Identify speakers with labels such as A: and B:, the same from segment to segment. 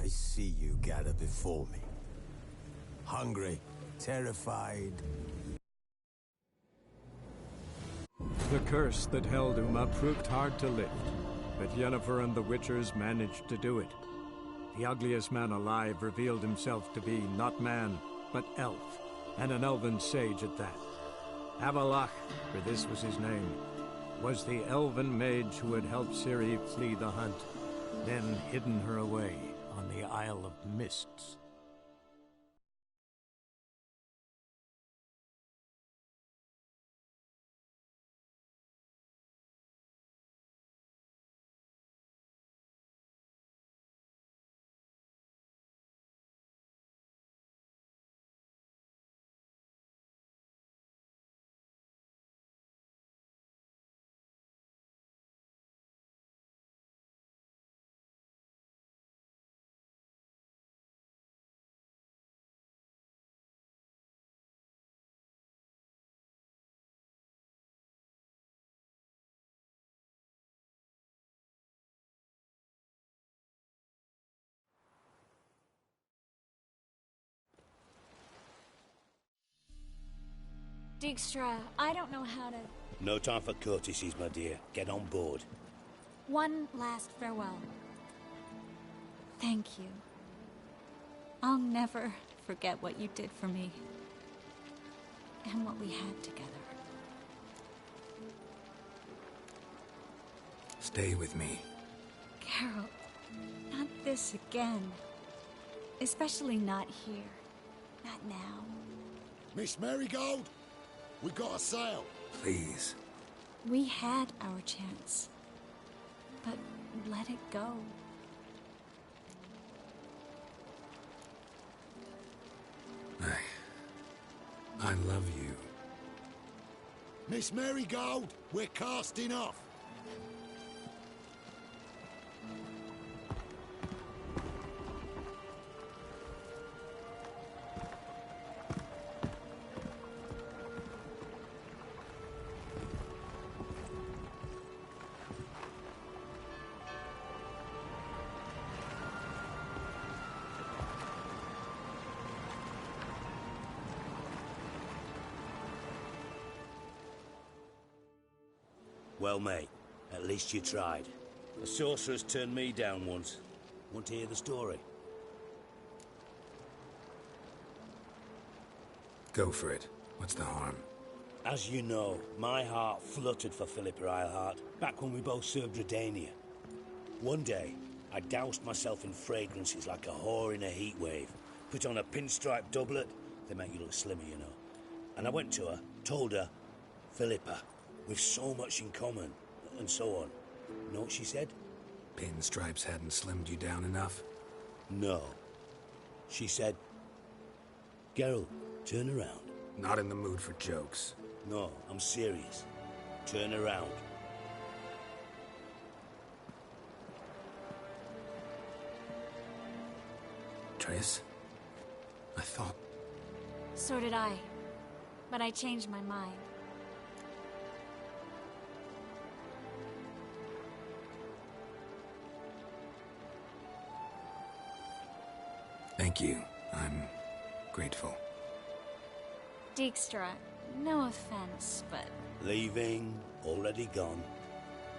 A: I see you gather before me. Hungry, terrified.
B: The curse that held Uma proved hard to lift, but Yennefer and the Witchers managed to do it. The ugliest man alive revealed himself to be not man, but elf, and an elven sage at that. Avallac'h, for this was his name, was the elven mage who had helped Ciri flee the hunt, then hidden her away on the Isle of Mists.
C: Dijkstra, I don't know how to...
D: No time for courtesies, my dear. Get on board.
C: One last farewell. Thank you. I'll never forget what you did for me. And what we had together.
A: Stay with me.
C: Carol, not this again. Especially not here. Not now.
E: Miss Marigold, we gotta sail.
A: Please.
C: We had our chance. But let it go.
A: I love you.
E: Miss Marigold, we're casting off.
D: Well, mate, at least you tried. A sorceress turned me down once. Want to hear the story?
A: Go for it. What's the harm?
D: As you know, my heart fluttered for Philippa Eilhart back when we both served Redania. One day, I doused myself in fragrances like a whore in a heat wave. Put on a pinstripe doublet, they make you look slimmer, you know. And I went to her, told her, Philippa, we've so much in common, and so on. You know what she said?
A: Pinstripes hadn't slimmed you down enough?
D: No. She said, Geralt, turn around.
A: Not in the mood for jokes.
D: No, I'm serious. Turn around.
A: Triss? I thought...
C: So did I. But I changed my mind.
A: Thank you. I'm grateful.
C: Dijkstra, no offense, but...
D: Leaving, already gone.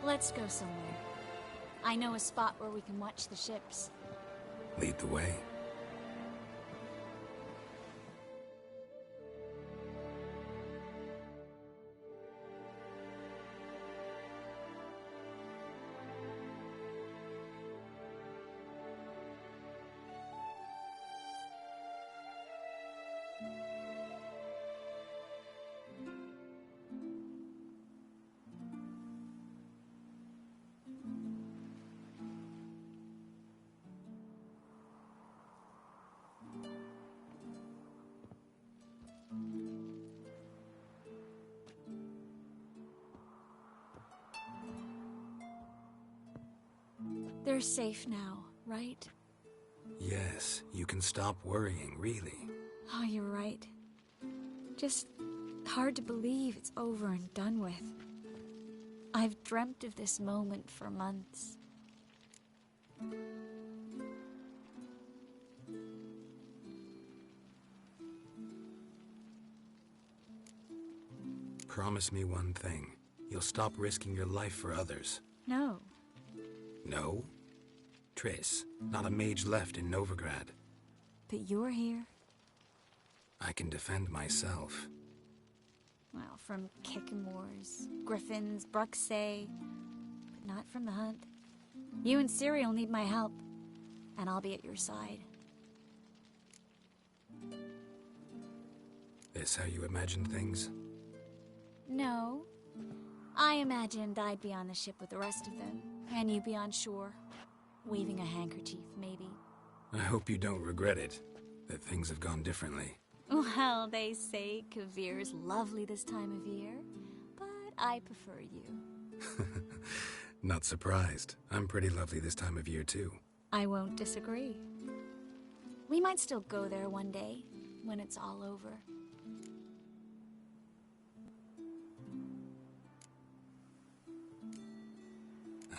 C: Let's go somewhere. I know a spot where we can watch the ships.
A: Lead the way.
C: They're safe now, right?
A: Yes, you can stop worrying, really.
C: Oh, you're right. Just hard to believe it's over and done with. I've dreamt of this moment for months.
F: Promise me one thing. You'll stop risking your life for others.
C: No.
F: No? Triss, not a mage left in Novigrad.
C: But you're here?
F: I can defend myself.
C: Well, from Kickamores, Griffins, Bruxay, but not from the hunt. You and Ciri will need my help, and I'll be at your side.
F: This how you imagine things?
C: No. I imagined I'd be on the ship with the rest of them, and you be on shore, waving a handkerchief, maybe.
F: I hope you don't regret it, that things have gone differently.
C: Well, they say Kavir's lovely this time of year, but I prefer you.
F: Not surprised. I'm pretty lovely this time of year, too.
C: I won't disagree. We might still go there one day, when it's all over.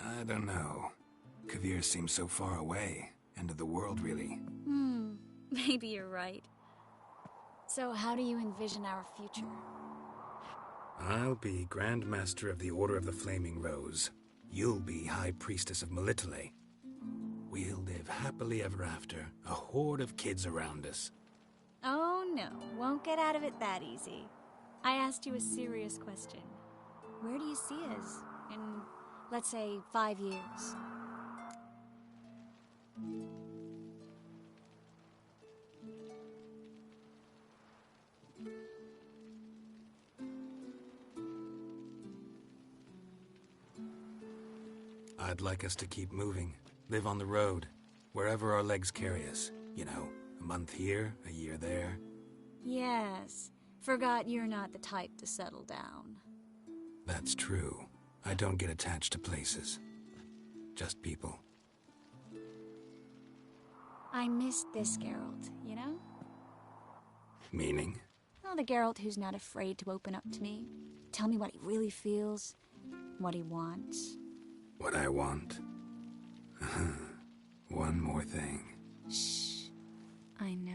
F: I don't know. Kavir seems so far away. End of the world, really.
C: Maybe you're right. So how do you envision our future?
F: I'll be Grand Master of the Order of the Flaming Rose. You'll be High Priestess of Melitele. We'll live happily ever after, a horde of kids around us.
C: Oh no, won't get out of it that easy. I asked you a serious question. Where do you see us in, let's say, 5 years?
F: I'd like us to keep moving, live on the road, wherever our legs carry us. You know, a month here, a year there.
C: Yes. Forgot you're not the type to settle down.
F: That's true. I don't get attached to places. Just people.
C: I missed this Geralt, you know?
F: Meaning?
C: Oh, the Geralt who's not afraid to open up to me. Tell me what he really feels, what he wants.
F: What I want. One more thing.
C: Shh. I know.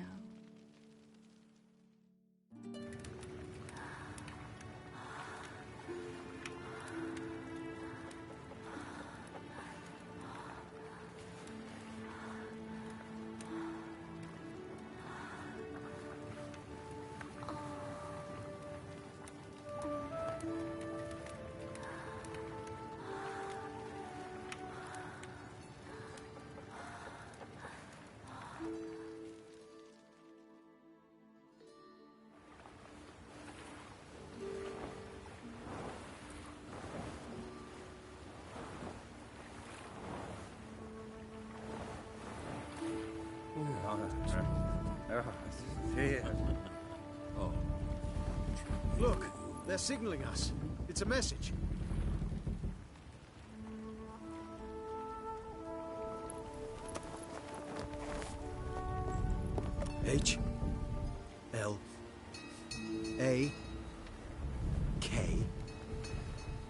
B: Oh. Look, they're signaling us. It's a message. H L A K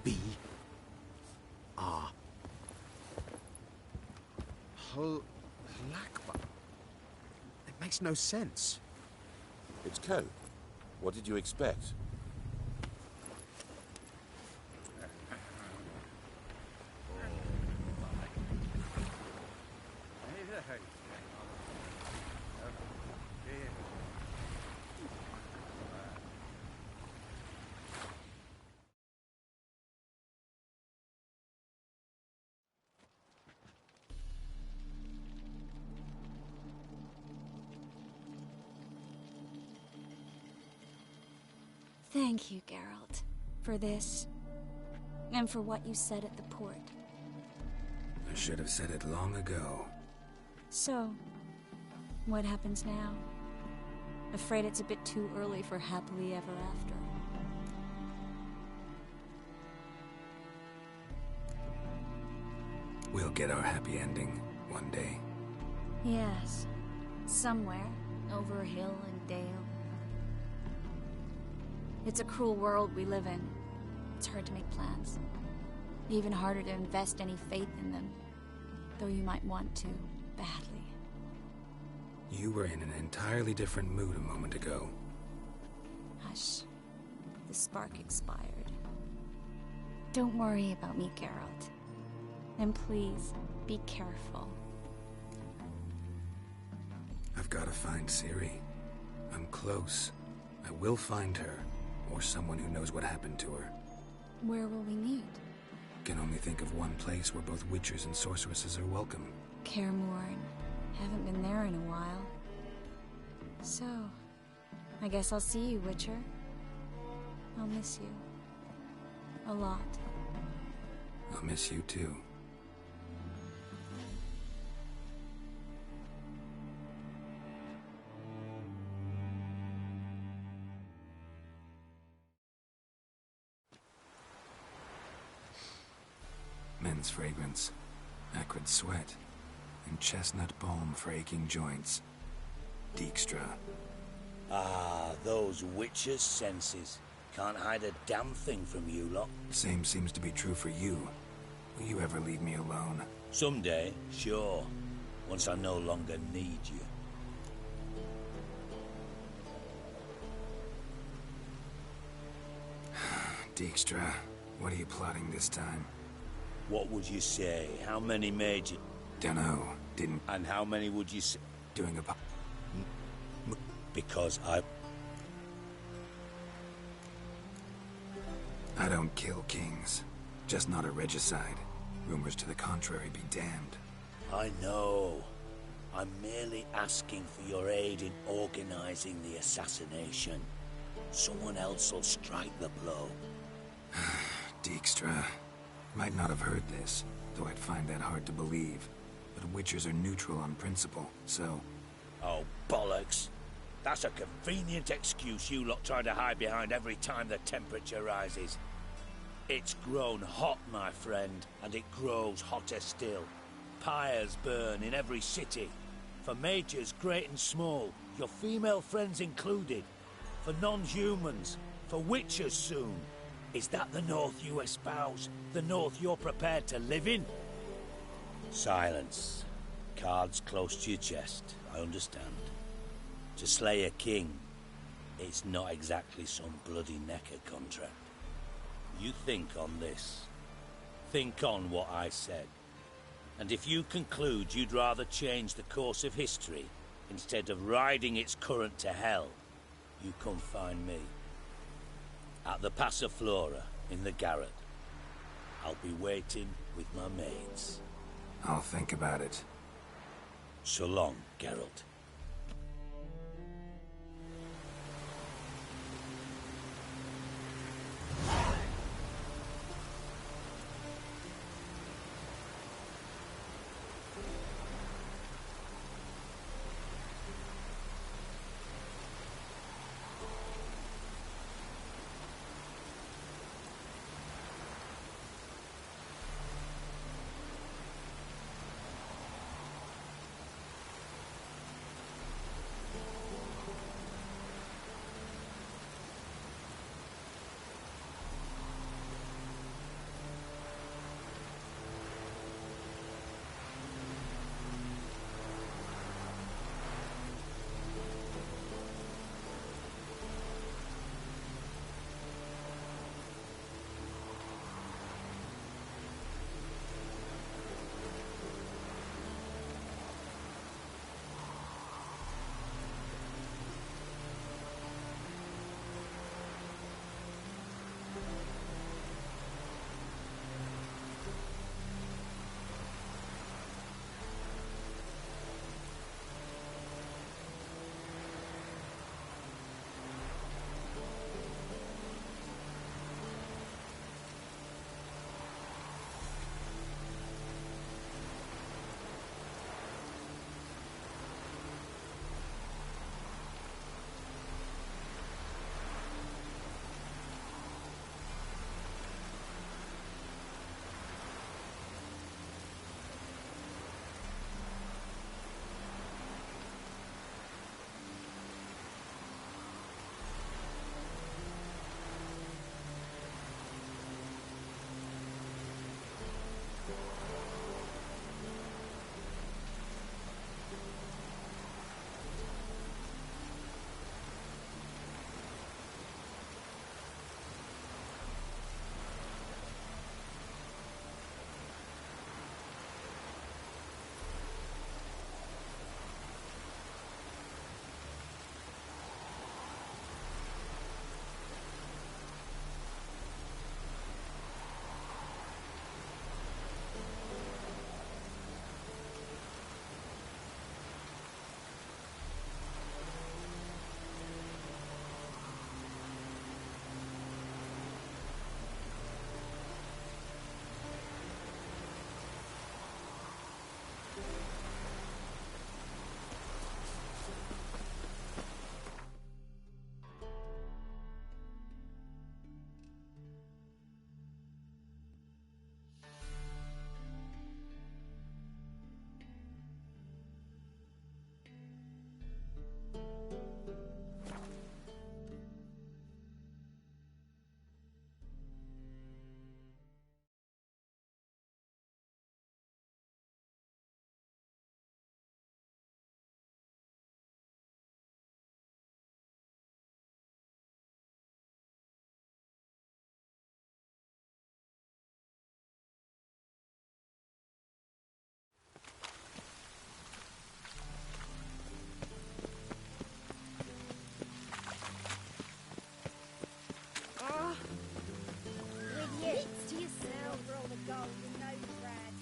B: B R Halakba. It makes no sense.
G: It's code. What did you expect?
C: Thank you, Geralt, for this, and for what you said at the port.
F: I should have said it long ago.
C: So, what happens now? Afraid it's a bit too early for happily ever after.
F: We'll get our happy ending one day.
C: Yes, somewhere, over hill and dale. It's a cruel world we live in. It's hard to make plans. Even harder to invest any faith in them. Though you might want to, badly.
F: You were in an entirely different mood a moment ago.
C: Hush. the spark expired. Don't worry about me, Geralt. And please, be careful.
F: I've got to find Ciri. I'm close. I will find her, or someone who knows what happened to her.
C: Where will we meet?
F: Can only think of one place where both witchers and sorceresses are welcome.
C: Kaer Morhen. Haven't been there in a while. So, I guess I'll see you, Witcher. I'll miss you. A lot.
F: I'll miss you too. Men's fragrance, acrid sweat, and chestnut balm for aching joints. Dijkstra.
D: Ah, those witches' senses. Can't hide a damn thing from you lot.
F: Same seems to be true for you. Will you ever leave me alone?
D: Someday, sure. Once I no longer need you.
F: Dijkstra, what are you plotting this time?
D: What would you say? How many made you?
F: Dunno, didn't...
D: And how many would you say?
F: Doing a...
D: Because
F: I don't kill kings. Just not a regicide. Rumors to the contrary be damned.
D: I know. I'm merely asking for your aid in organizing the assassination. Someone else will strike the blow.
F: Dijkstra. Might not have heard this, though I'd find that hard to believe. But witchers are neutral on principle, so...
D: Oh, bollocks. That's a convenient excuse you lot try to hide behind every time the temperature rises. It's grown hot, my friend, and it grows hotter still. Pyres burn in every city. For mages great and small, your female friends included. For non-humans, for witchers soon. Is that the North you espouse? The North you're prepared to live in? Silence. Cards close to your chest, I understand. To slay a king, it's not exactly some bloody necker contract. You think on this. Think on what I said. And if you conclude you'd rather change the course of history instead of riding its current to hell, you come find me. At the Passiflora, in the garret. I'll be waiting with my maids.
F: I'll think about it.
D: So long, Geralt.
H: Gold, you know you rag.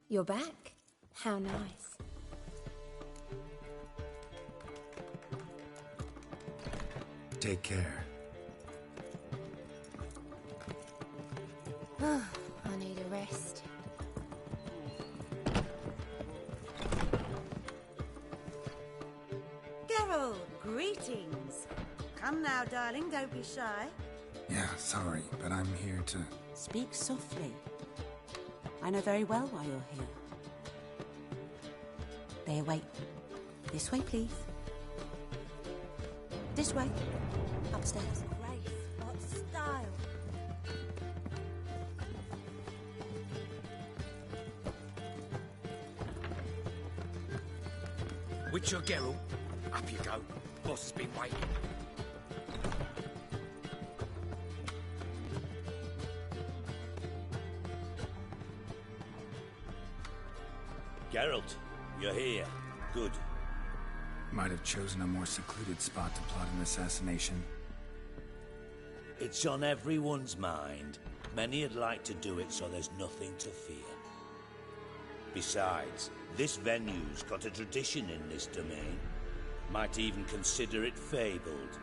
I: You're back. How nice.
F: Take care.
I: I need a rest.
H: Geralt, greetings. Come now, darling, don't be shy.
J: Yeah, sorry, but I'm here to...
K: Speak softly. I know very well why you're here. There, wait. This way, please. This way. Upstairs.
H: Grace, what style.
L: Witcher Geralt, up you go. Boss has been waiting.
D: Geralt, you're here. Good.
J: Might have chosen a more secluded spot to plot an assassination.
D: It's on everyone's mind. Many would like to do it, so there's nothing to fear. Besides, this venue's got a tradition in this domain. Might even consider it fabled.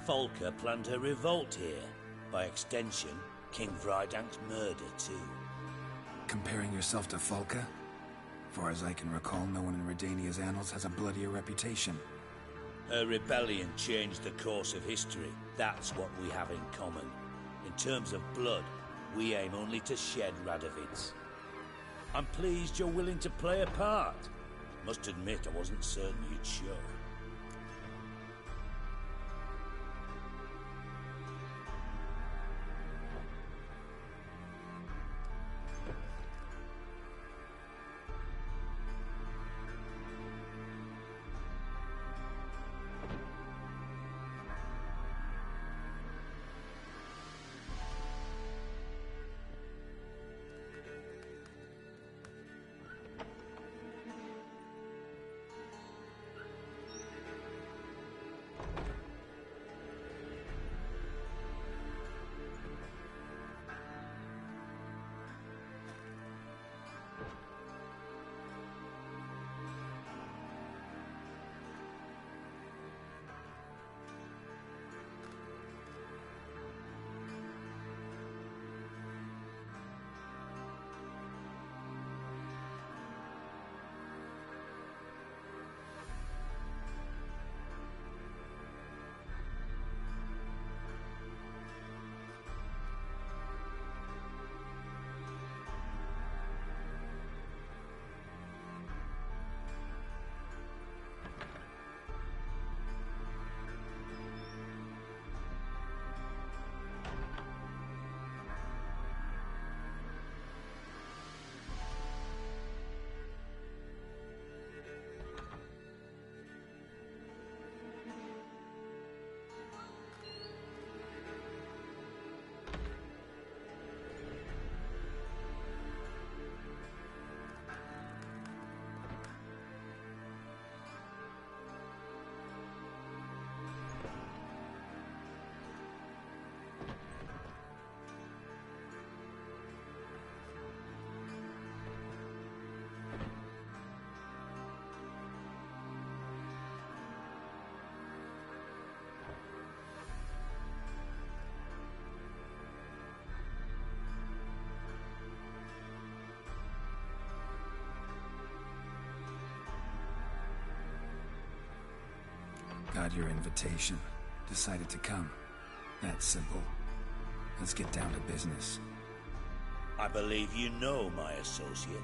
D: Folka planned her revolt here. By extension, King Vrydank's murder, too.
J: Comparing yourself to Folka? Far as I can recall, no one in Redania's annals has a bloodier reputation.
D: Her rebellion changed the course of history. That's what we have in common. In terms of blood, we aim only to shed Radovid's. I'm pleased you're willing to play a part. Must admit, I wasn't certain you'd show.
J: Got your invitation. Decided to come. That's simple. Let's get down to business.
D: I believe you know my associate.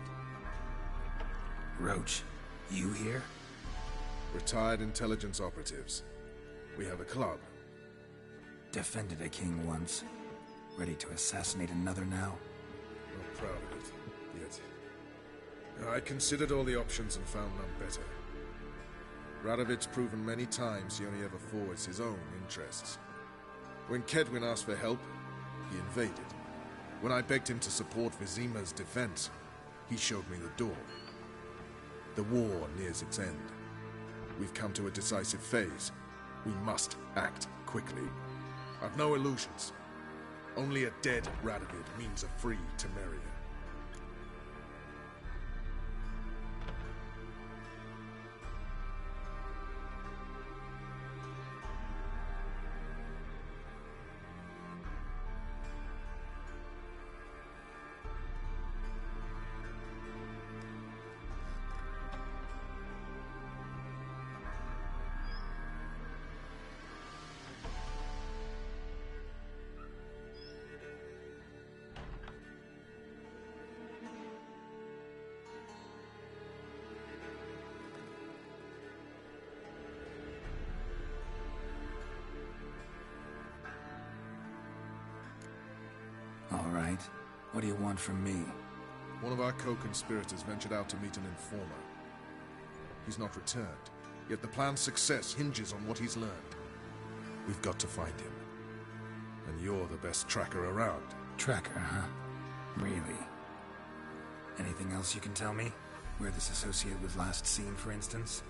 J: Roach, you here?
M: Retired intelligence operatives. We have a club.
J: Defended a king once. Ready to assassinate another now?
M: Not proud of it, yet. I considered all the options and found none better. Radovid's proven many times he only ever forwards his own interests. When Kedwin asked for help, he invaded. When I begged him to support Vizima's defense, he showed me the door. The war nears its end. We've come to a decisive phase. We must act quickly. I've no illusions. Only a dead Radovid means a free Temeria.
J: All right. What do you want from me?
M: One of our co-conspirators ventured out to meet an informer. He's not returned, yet the plan's success hinges on what he's learned. We've got to find him. And you're the best tracker around.
J: Tracker, huh? Really? Anything else you can tell me? Where this associate was last seen, for instance?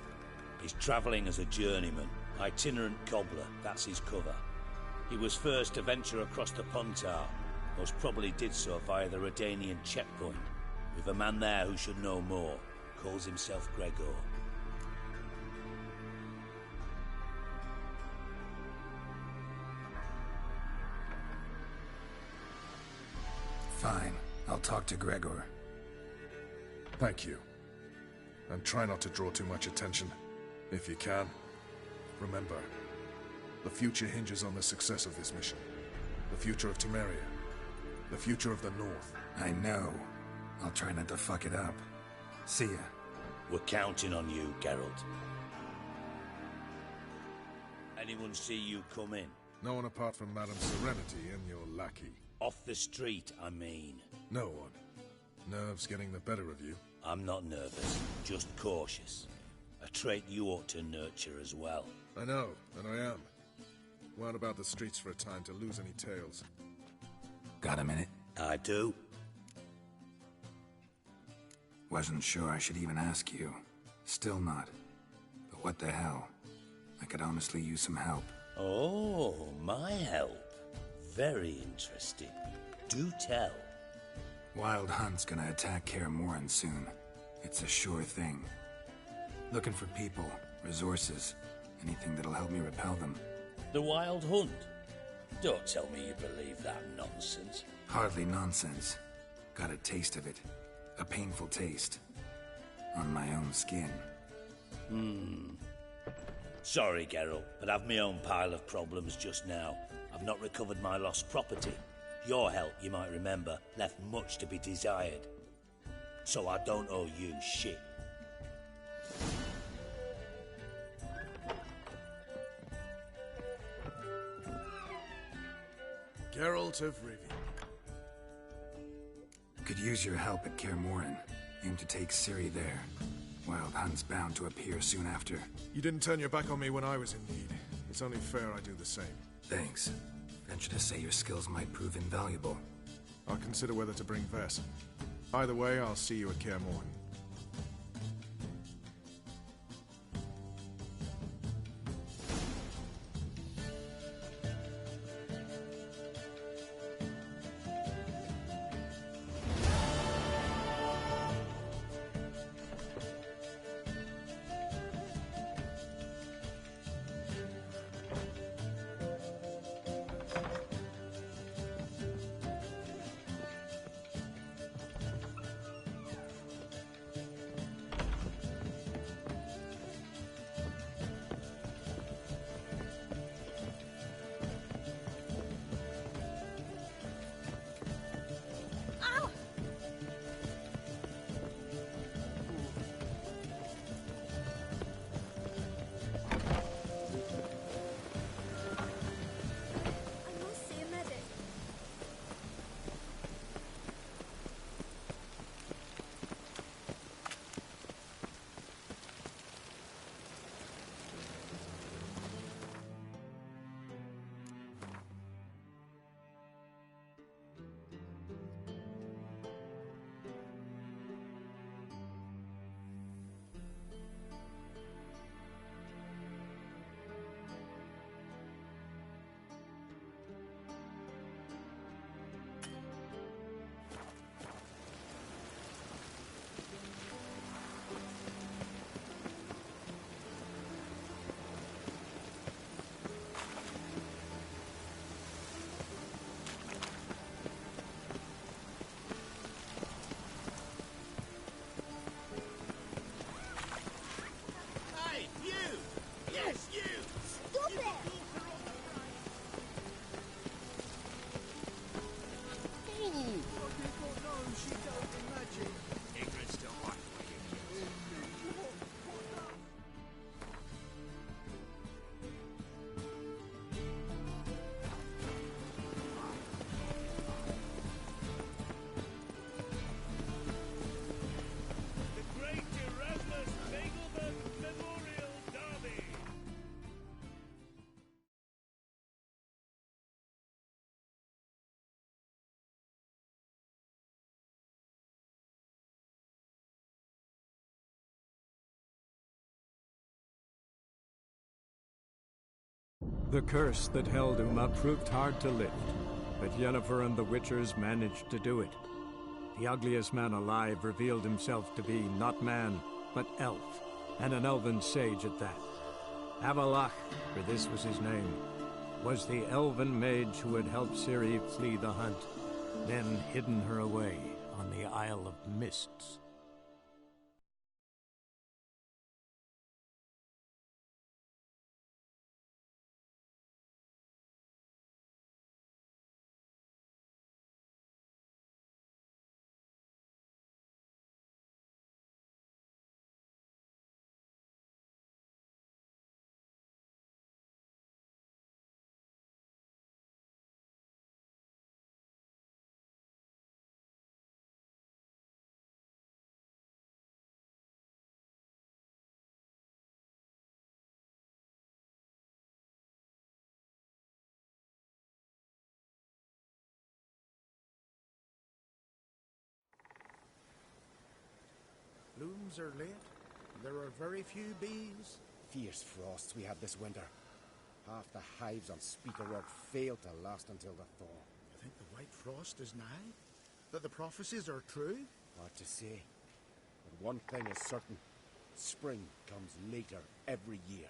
D: He's travelling as a journeyman. Itinerant cobbler, that's his cover. He was first to venture across the Puntar. Most probably did so via the Redanian checkpoint. With a man there who should know more. Calls himself Gregor.
J: Fine. I'll talk to Gregor.
M: Thank you. And try not to draw too much attention. If you can. Remember, the future hinges on the success of this mission. The future of Temeria. The future of the North.
J: I know. I'll try not to fuck it up. See ya.
D: We're counting on you, Geralt. Anyone see you come in?
M: No one apart from Madame Serenity and your lackey.
D: Off the street, I mean.
M: No one. Nerves getting the better of you.
D: I'm not nervous, just cautious. A trait you ought to nurture as well.
M: I know, and I am. Weren't about the streets for a time to lose any tales.
J: Got a minute?
D: I do.
J: Wasn't sure I should even ask you. Still not. But what the hell? I could honestly use some help.
D: Oh, my help. Very interesting. Do tell.
J: Wild Hunt's gonna attack Kaer Morhen soon. It's a sure thing. Looking for people, resources, anything that'll help me repel them.
D: The Wild Hunt? Don't tell me you believe that nonsense.
J: Hardly nonsense. Got a taste of it. A painful taste. On my own skin.
D: Sorry, Geralt, but I've my own pile of problems just now. I've not recovered my lost property. Your help, you might remember, left much to be desired. So I don't owe you shit.
M: Geralt of Rivia.
J: Could use your help at Kaer Morhen. Aim to take Ciri there. Wild Hunt's bound to appear soon after.
M: You didn't turn your back on me when I was in need. It's only fair I do the same.
J: Thanks. Venture to say your skills might prove invaluable.
M: I'll consider whether to bring Vess. Either way, I'll see you at Kaer Morhen.
B: The curse that held Uma proved hard to lift, but Yennefer and the Witchers managed to do it. The ugliest man alive revealed himself to be not man, but elf, and an elven sage at that. Avallac'h, for this was his name, was the elven mage who had helped Ciri flee the hunt, then hidden her away on the Isle of Mists.
N: Blooms are late. There are very few bees.
O: Fierce frosts we had this winter. Half the hives on Speakerrock failed to last until the thaw.
N: You think the White Frost is nigh? That the prophecies are true?
O: Hard to say. But one thing is certain. Spring comes later every year.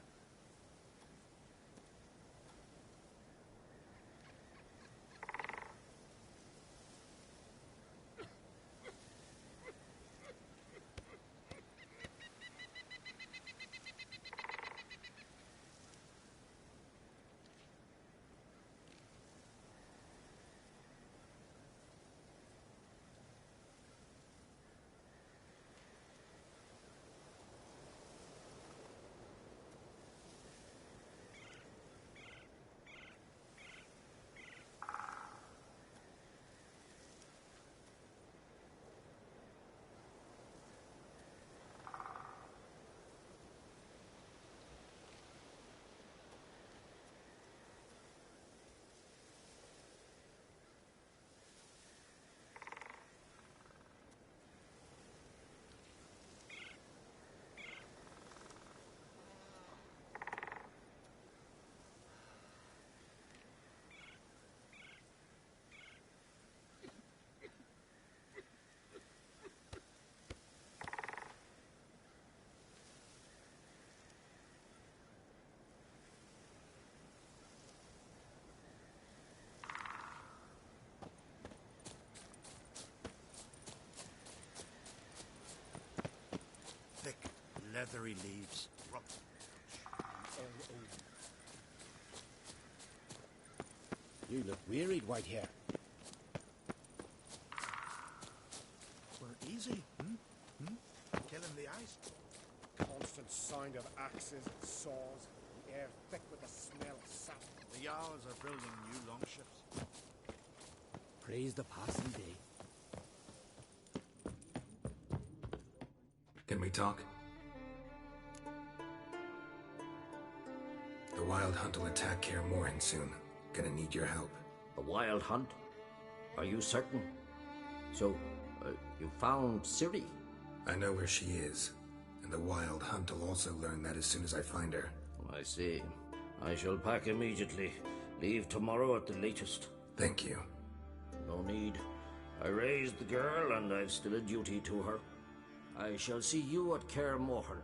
N: Thick, leathery leaves.
O: You look wearied, Whitehair.
N: We're easy, killing the ice.
O: Constant sound of axes and saws. The air thick with the smell of sap.
N: The Jarls are building new longships.
O: Praise the passing day.
J: Can we talk? The Wild Hunt will attack Kaer Morhen soon. Gonna need your help.
P: A Wild Hunt? Are you certain? So, you found Ciri?
J: I know where she is, and the Wild Hunt will also learn that as soon as I find her.
P: I see. I shall pack immediately. Leave tomorrow at the latest.
J: Thank you.
P: No need. I raised the girl, and I've still a duty to her. I shall see you at Kaer Morhen.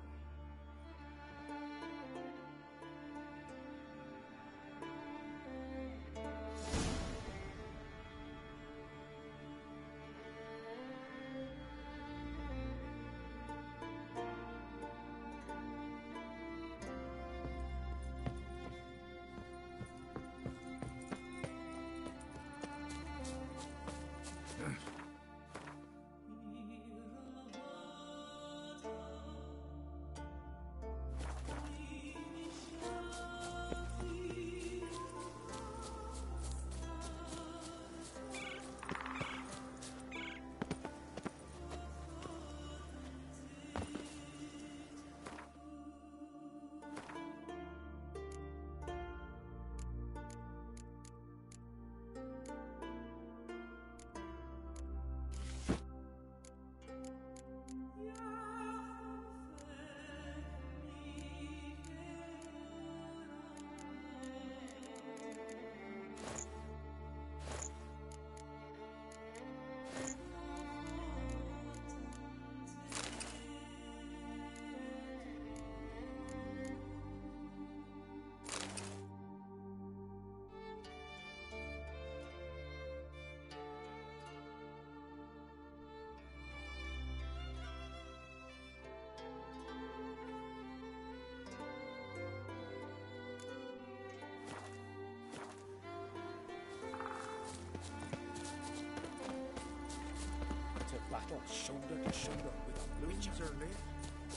N: shut up with the blooms are lit.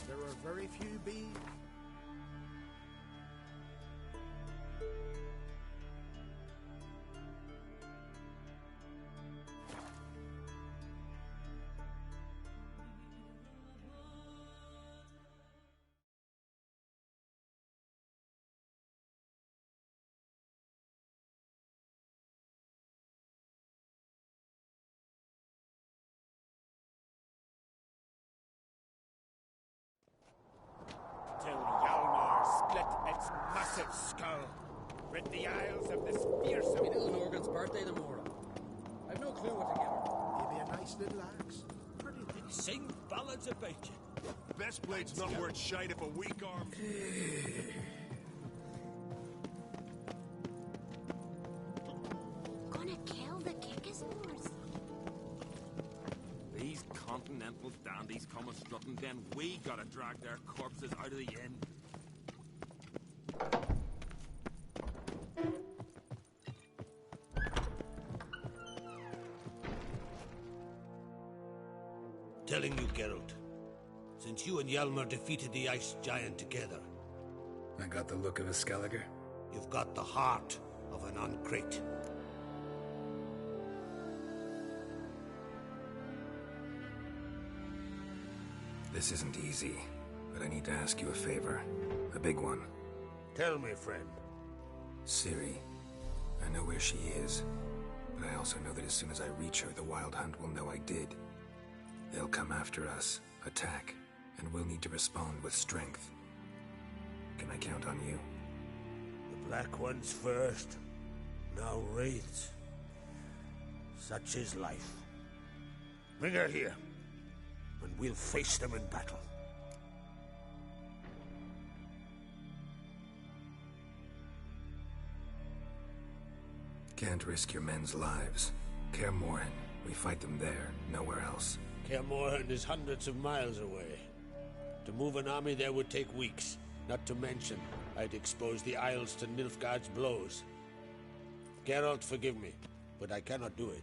N: There are very few bees.
L: Till Hjalmar split its massive skull, rid the Isles of this fearsome...
Q: It is Morgan's birthday tomorrow. I've no clue what to give her.
N: Maybe a nice little axe. Pretty thing.
L: Sing ballads about you.
R: Best blade's not worth shite if a weak arm...
C: Gonna kill the Kickismores.
S: These continental dandies come a strutting, then we gotta drag their corpses out of the inn.
D: Telling you, Geralt, since you and Hjalmar defeated the Ice Giant together,
J: I got the look of a Skelliger.
D: you've got the heart of an Uncrate.
J: This isn't easy, but I need to ask you a favor. A big one.
D: Tell me, friend.
J: Ciri. I know where she is, but I also know that as soon as I reach her, the Wild Hunt will know I did. They'll come after us, attack, and we'll need to respond with strength. Can I count on you?
D: The Black Ones first, now Wraiths. Such is life. Bring her here, and we'll face them in battle.
J: Can't risk your men's lives. Kaer Morhen, we fight them there, nowhere else.
D: Kaer Morhen is hundreds of miles away. To move an army there would take weeks. Not to mention, I'd expose the Isles to Nilfgaard's blows. Geralt, forgive me, but I cannot do it.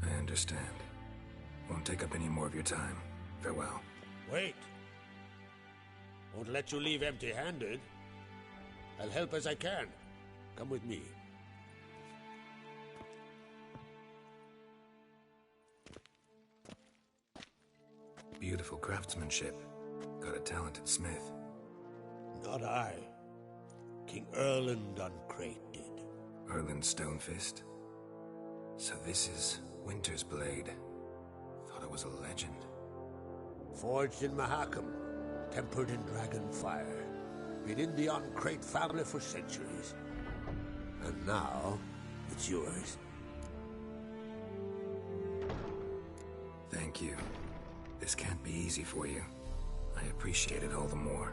J: I understand. Won't take up any more of your time. Farewell.
D: Wait. Won't let you leave empty-handed. I'll help as I can. Come with me.
J: Beautiful craftsmanship. Got a talented smith.
D: Not I. King Erland Uncrate did.
J: Erland Stonefist? So this is Winter's Blade. Thought it was a legend.
D: Forged in Mahakam, tempered in dragon fire. Been in the Uncrate family for centuries. And now, it's yours.
J: Thank you. This can't be easy for you. I appreciate it all the more.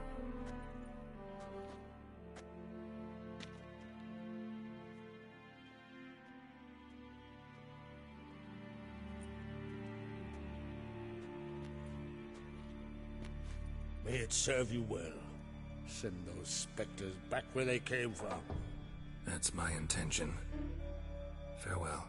D: May it serve you well. Send those specters back where they came from.
J: That's my intention. Farewell.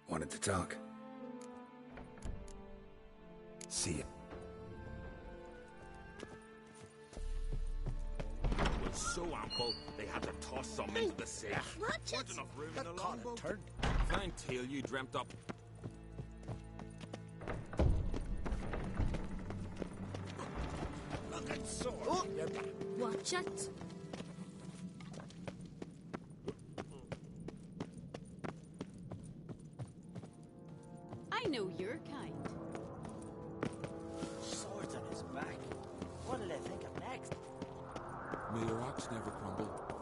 J: Wanted to talk. See ya.
S: Was so ample, they had to toss some into the sea. Weren't enough room in the longboat. Fine tale you dreamt up.
L: Look at sword.
C: Oh. Watch it.
T: I know your kind.
L: Swords on his back. What did I think of next?
S: May your axe never crumble.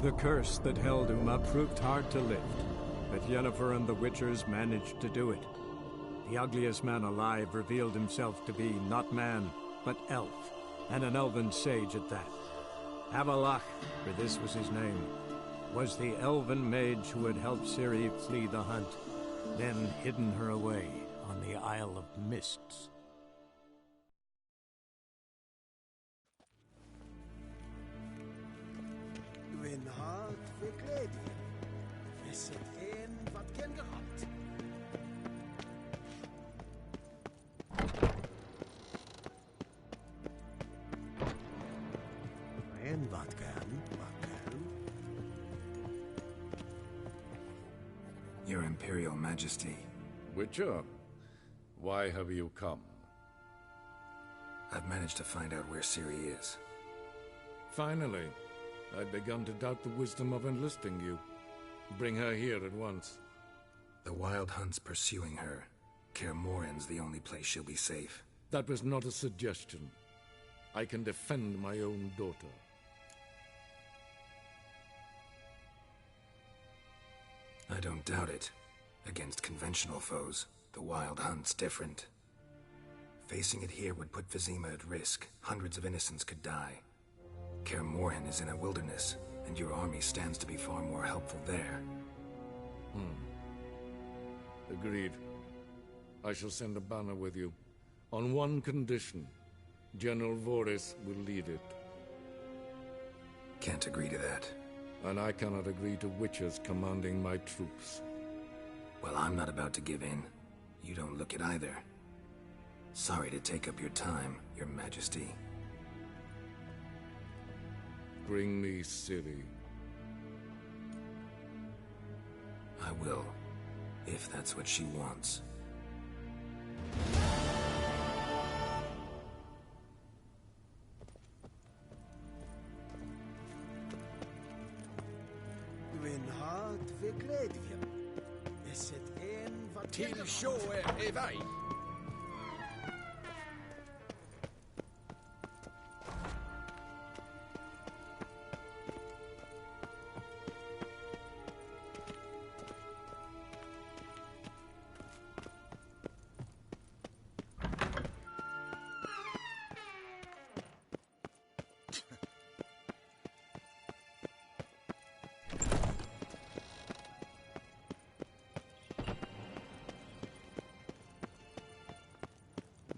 B: The curse that held Uma proved hard to lift, but Yennefer and the Witchers managed to do it. The ugliest man alive revealed himself to be not man, but elf, and an elven sage at that. Avallac'h, for this was his name, was the elven mage who had helped Ciri flee the hunt, then hidden her away on the Isle of Mists.
N: Dwi'n hart verkleed. Is het een wat ken gehad? En wat kan?
J: Your Imperial Majesty.
U: Witcher, why have you come?
J: I've managed to find out where Ciri is.
U: Finally. I'd begun to doubt the wisdom of enlisting you. Bring her here at once.
J: The Wild Hunt's pursuing her. Kaer Morhen's the only place she'll be safe.
U: That was not a suggestion. I can defend my own daughter.
J: I don't doubt it. Against conventional foes, the Wild Hunt's different. Facing it here would put Vizima at risk. Hundreds of innocents could die. Kaer Morhen is in a wilderness, and your army stands to be far more helpful there.
U: Agreed. I shall send a banner with you. On one condition. General Voris will lead it.
J: Can't agree to that.
U: And I cannot agree to witches commanding my troops.
J: Well, I'm not about to give in. You don't look it either. Sorry to take up your time, Your Majesty.
U: Bring me Ciri.
J: I will, if that's what she wants.
N: Gwynhard Vigledvia. Is het een wat...
Q: Til sjåe er vei.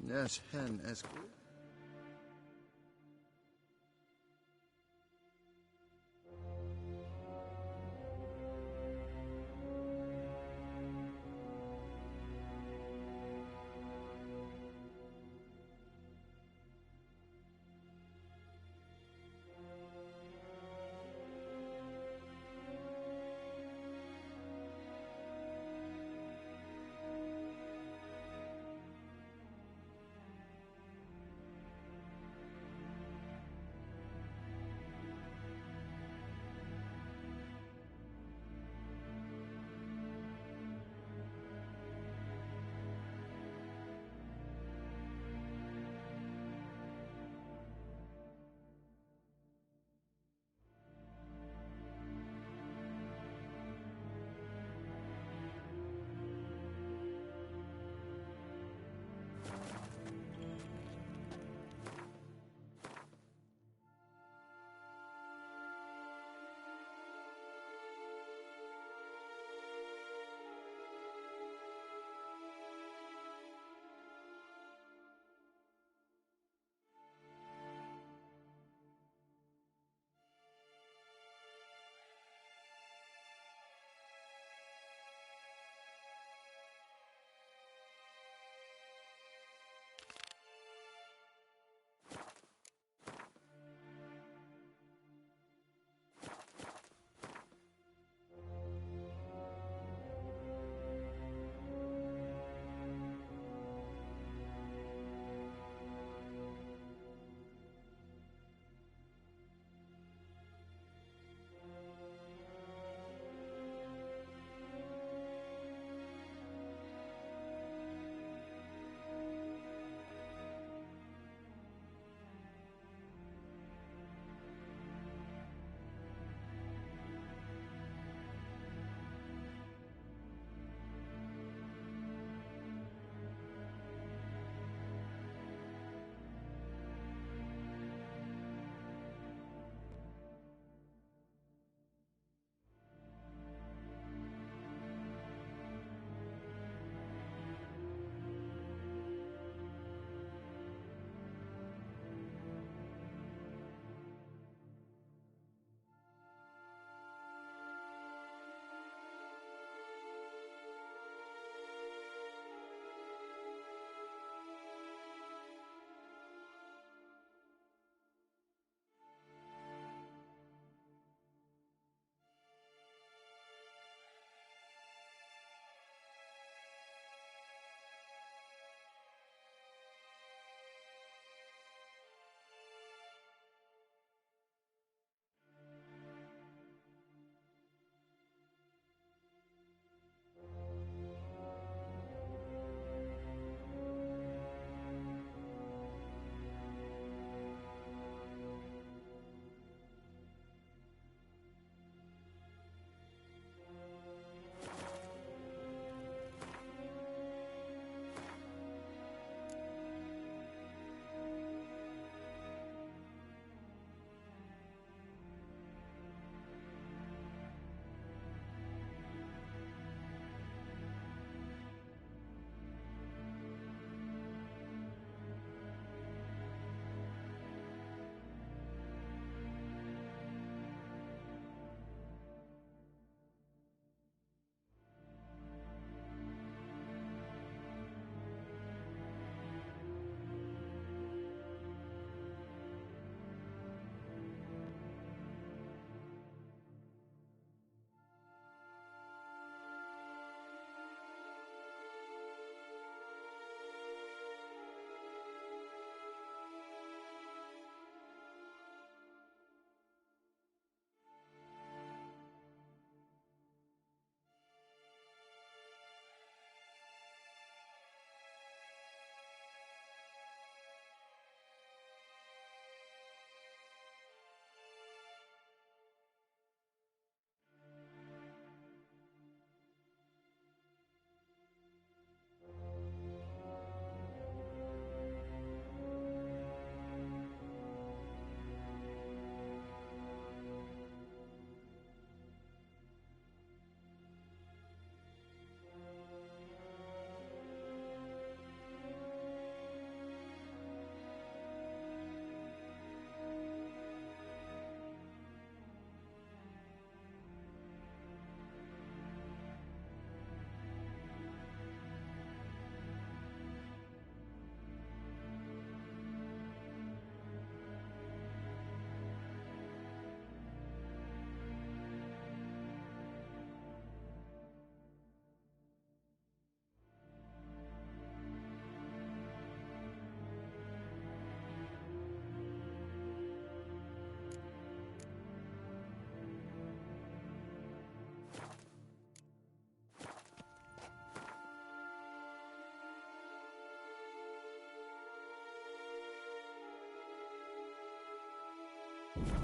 E: Yes, hen as good.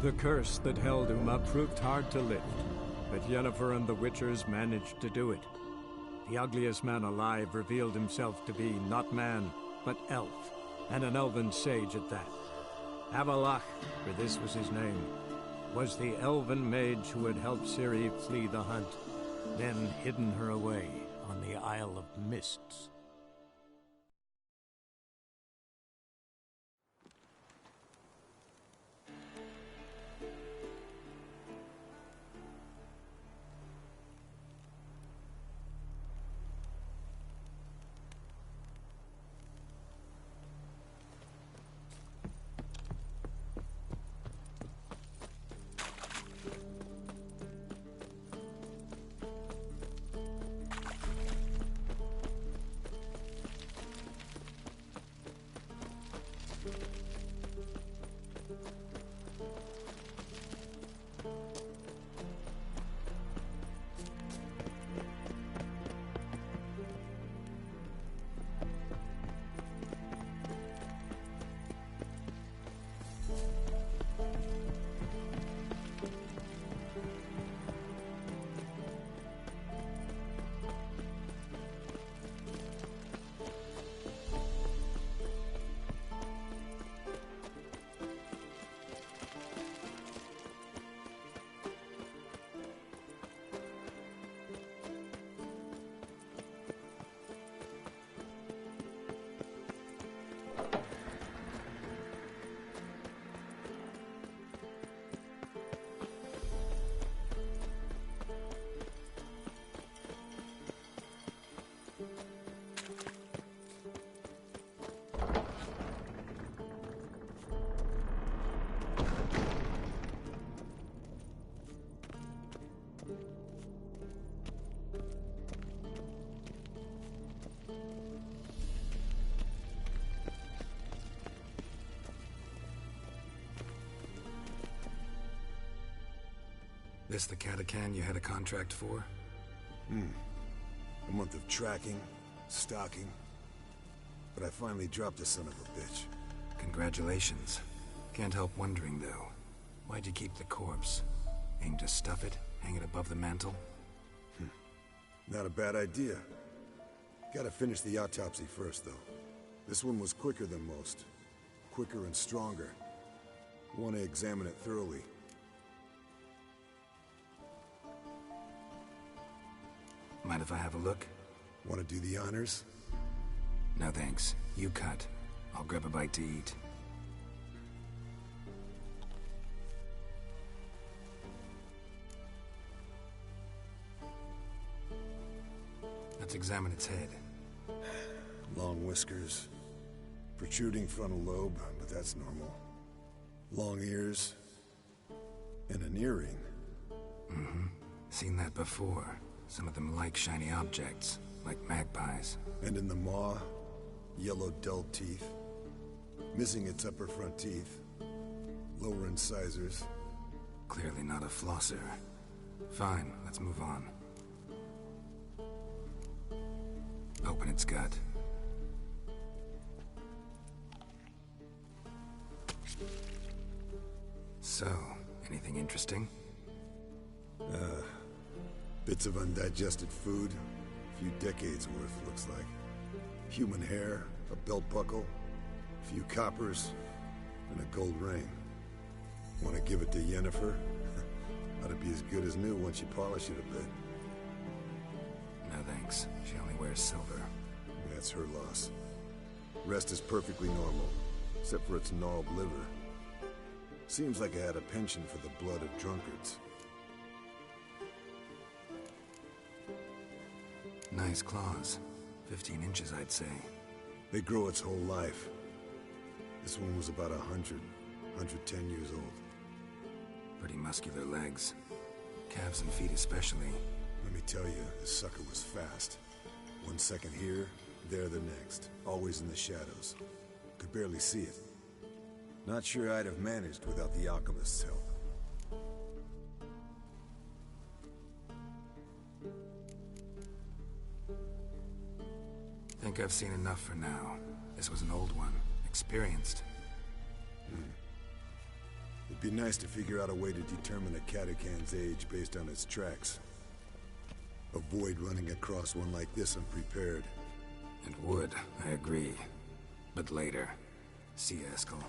B: The curse that held Uma proved hard to lift, but Yennefer and the Witchers managed to do it. The ugliest man alive revealed himself to be not man, but elf, and an elven sage at that. Avallac'h, for this was his name, was the elven mage who had helped Ciri flee the hunt, then hidden her away on the Isle of Mists.
J: This the Catacan you had a contract for?
E: A month of tracking, stalking. But I finally dropped the son of a bitch.
J: Congratulations. Can't help wondering, though. Why'd you keep the corpse? Aim to stuff it? Hang it above the mantle?
E: Not a bad idea. Gotta finish the autopsy first, though. This one was quicker than most. Quicker and stronger. Want to examine it thoroughly.
J: Mind if I have a look?
E: Want to do the honors?
J: No thanks. You cut. I'll grab a bite to eat. Let's examine its head.
E: Long whiskers. Protruding frontal lobe, but that's normal. Long ears. And an earring.
J: Seen that before. Some of them like shiny objects, like magpies.
E: And in the maw, yellow dull teeth. Missing its upper front teeth. Lower incisors.
J: Clearly not a flosser. Fine, let's move on. Open its gut. So, anything interesting?
E: Bits of undigested food. A few decades worth, looks like. Human hair, a belt buckle, a few coppers, and a gold ring. Want to give it to Yennefer? Ought to be as good as new once you polish it a bit.
J: No thanks. She only wears silver.
E: That's her loss. Rest is perfectly normal, except for its gnarled liver. Seems like I had a penchant for the blood of drunkards.
J: Nice claws. 15 inches, I'd say.
E: They grow its whole life. This one was about 100, 110 years old.
J: Pretty muscular legs. Calves and feet especially.
E: Let me tell you, this sucker was fast. 1 second here, there the next. Always in the shadows. Could barely see it. Not sure I'd have managed without the alchemist's help.
J: Think I've seen enough for now. This was an old one. Experienced.
E: The It'd be nice to figure out a way to determine a Katakan's age based on its tracks. Avoid running across one like this unprepared.
J: It would, I agree. But later. See you, Eskel.